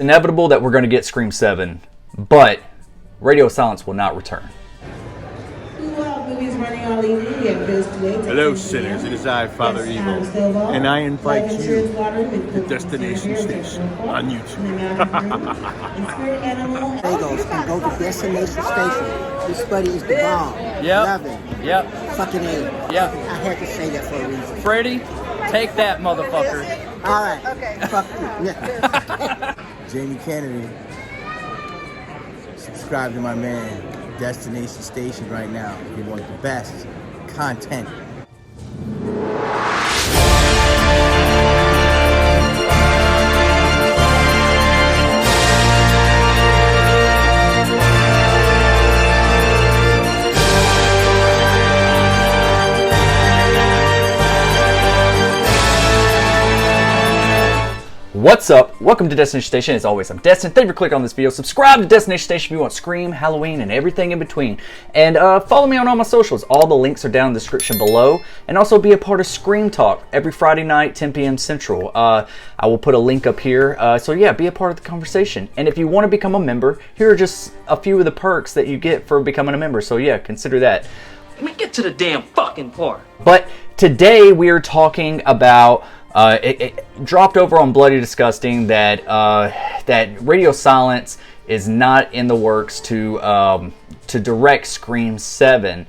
Inevitable that we're going to get Scream 7, but Radio Silence will not return. Hello, sinners. It is I, Father Evil, and I invite you to Destination Station on YouTube. Bagels and go to Destination Station. This buddy is the bomb. Yep. Love it. Yep. Fucking A. Yep. I had to say that for a reason. Freddie, take that, motherfucker. All right. Okay. Fuck you. Yeah. Jamie Kennedy. Subscribe to my man, Destination Station right now if you want the best content. What's up? Welcome to Destination Station. As always, I'm Destin. Thank you for clicking on this video. Subscribe to Destination Station if you want Scream, Halloween, and everything in between. And follow me on all my socials. All the links are down in the description below. And also be a part of Scream Talk every Friday night, 10 p.m. Central. I will put a link up here. So yeah, be a part of the conversation. And if you want to become a member, here are just a few of the perks that you get for becoming a member. So yeah, consider that. Let me get to the damn fucking part. But today we are talking about... it dropped over on Bloody Disgusting that that Radio Silence is not in the works to direct Scream 7.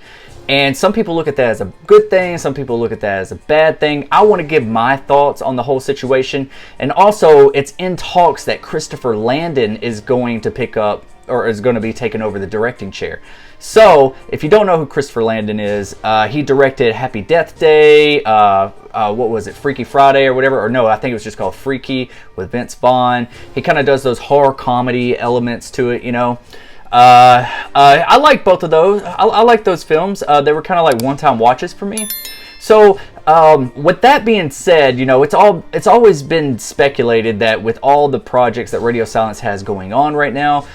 And some people look at that as a good thing, some people look at that as a bad thing. I want to give my thoughts on the whole situation. And also, it's in talks that Christopher Landon is going to pick up, or is going to be taking over the directing chair. So, if you don't know who Christopher Landon is, he directed Happy Death Day, what was it, Freaky Friday or whatever, or no, I think it was just called Freaky with Vince Vaughn. He kind of does those horror comedy elements to it, you know. I like both of those. I like those films. They were kind of like one-time watches for me. So, with that being said, you know, it's always been speculated that with all the projects that Radio Silence has going on right now,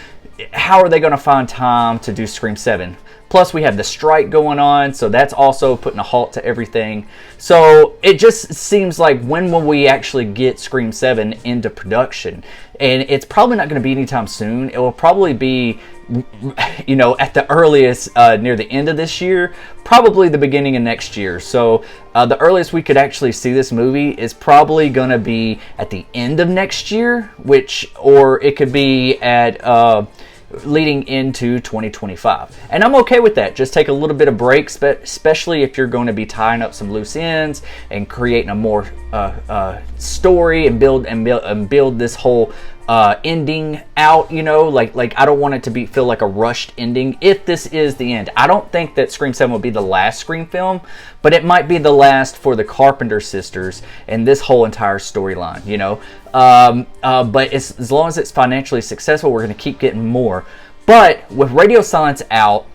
how are they going to find time to do Scream 7? Plus, we have the strike going on, so that's also putting a halt to everything. So, it just seems like, when will we actually get Scream 7 into production? And it's probably not going to be anytime soon. It will probably be, you know, at the earliest near the end of this year, probably the beginning of next year. So, the earliest we could actually see this movie is probably going to be at the end of next year, or it could be at... leading into 2025. And I'm okay with that. Just take a little bit of break, especially if you're going to be tying up some loose ends and creating a more story and build this whole ending out, you know, like I don't want it to feel like a rushed ending if this is the end. I don't think that Scream 7 will be the last Scream film, but it might be the last for the Carpenter sisters and this whole entire storyline, you know. But as long as it's financially successful, we're going to keep getting more. But with Radio Silence out,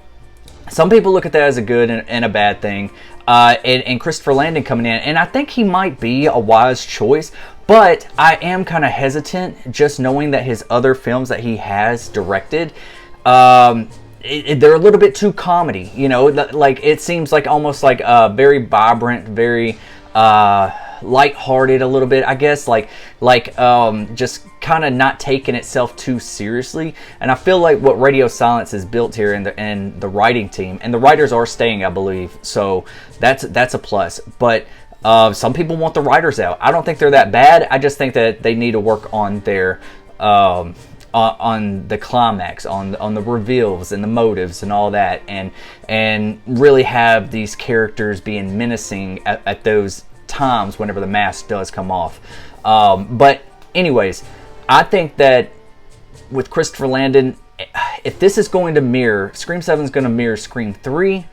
some people look at that as a good and a bad thing. And Christopher Landon coming in, and I think he might be a wise choice, but I am kind of hesitant just knowing that his other films that he has directed, they're a little bit too comedy, you know, like it seems like almost like very vibrant, very lighthearted a little bit, I guess, like just kind of not taking itself too seriously. And I feel like what Radio Silence is built here in the writing team, and the writers are staying, I believe, so that's a plus. But some people want the writers out. I don't think they're that bad. I just think that they need to work on their on the climax, on the reveals and the motives and all that, and really have these characters being menacing at those times whenever the mask does come off. But anyways, I think that with Christopher Landon, if this is going to mirror, Scream 7 is going to mirror Scream 3,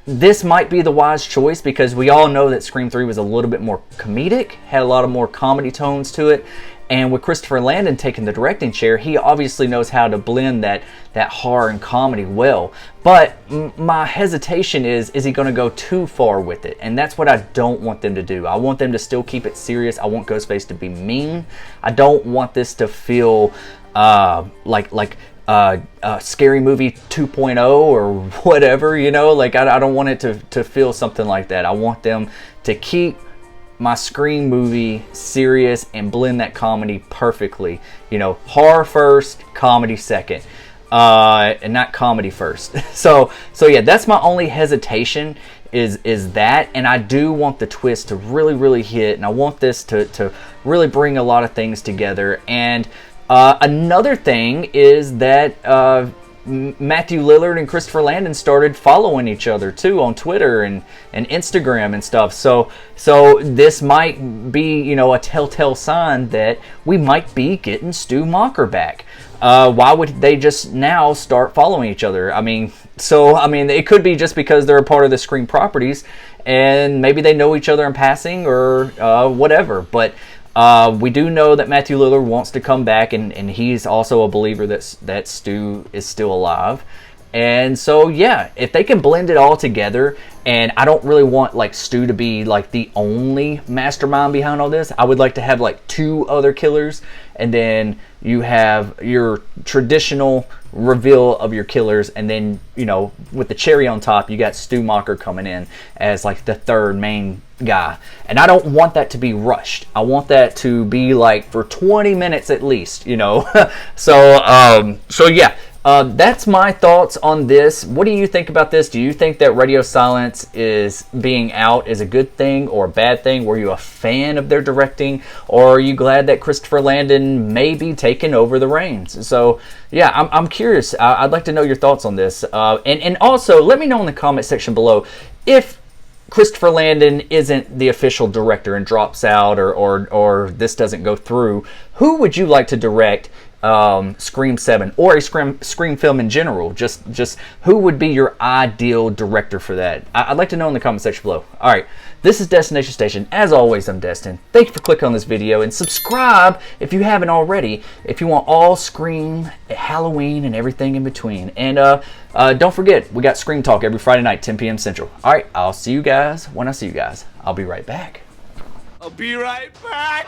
this might be the wise choice, because we all know that Scream 3 was a little bit more comedic, had a lot of more comedy tones to it. And with Christopher Landon taking the directing chair, he obviously knows how to blend that horror and comedy well. But my hesitation is he going to go too far with it? And that's what I don't want them to do. I want them to still keep it serious. I want Ghostface to be mean. I don't want this to feel like Scary Movie 2.0 or whatever, you know? Like, I don't want it to feel something like that. I want them to keep my Scream movie serious and blend that comedy perfectly. You know, horror first, comedy second, and not comedy first. So yeah, that's my only hesitation is that, and I do want the twist to really hit, and I want this to really bring a lot of things together. And another thing is that Matthew Lillard and Christopher Landon started following each other too on Twitter and Instagram and stuff. So this might be, you know, a telltale sign that we might be getting Stu Macher back. Why would they just now start following each other? I mean, it could be just because they're a part of the Scream properties, and maybe they know each other in passing or whatever. But we do know that Matthew Lillard wants to come back, and he's also a believer that Stu is still alive. And so, yeah, if they can blend it all together, and I don't really want like Stu to be like the only mastermind behind all this. I would like to have like 2 other killers, and then you have your traditional reveal of your killers, and then, you know, with the cherry on top, you got Stu Macher coming in as like the 3rd main guy. And I don't want that to be rushed. I want that to be like for 20 minutes at least, you know. So yeah. That's my thoughts on this. What do you think about this? Do you think that Radio Silence is being out is a good thing or a bad thing? Were you a fan of their directing, or are you glad that Christopher Landon may be taking over the reins? So yeah, I'm curious. I'd like to know your thoughts on this. And also let me know in the comment section below if Christopher Landon isn't the official director and drops out, or this doesn't go through. Who would you like to direct Scream 7 or a Scream film in general? Just who would be your ideal director for that? I'd like to know in the comment section below. Alright, this is Destination Station. As always, I'm Destin. Thank you for clicking on this video, and subscribe if you haven't already, if you want all Scream, Halloween, and everything in between. And don't forget, we got Scream Talk every Friday night, 10 p.m. Central. Alright, I'll see you guys when I see you guys. I'll be right back. I'll be right back.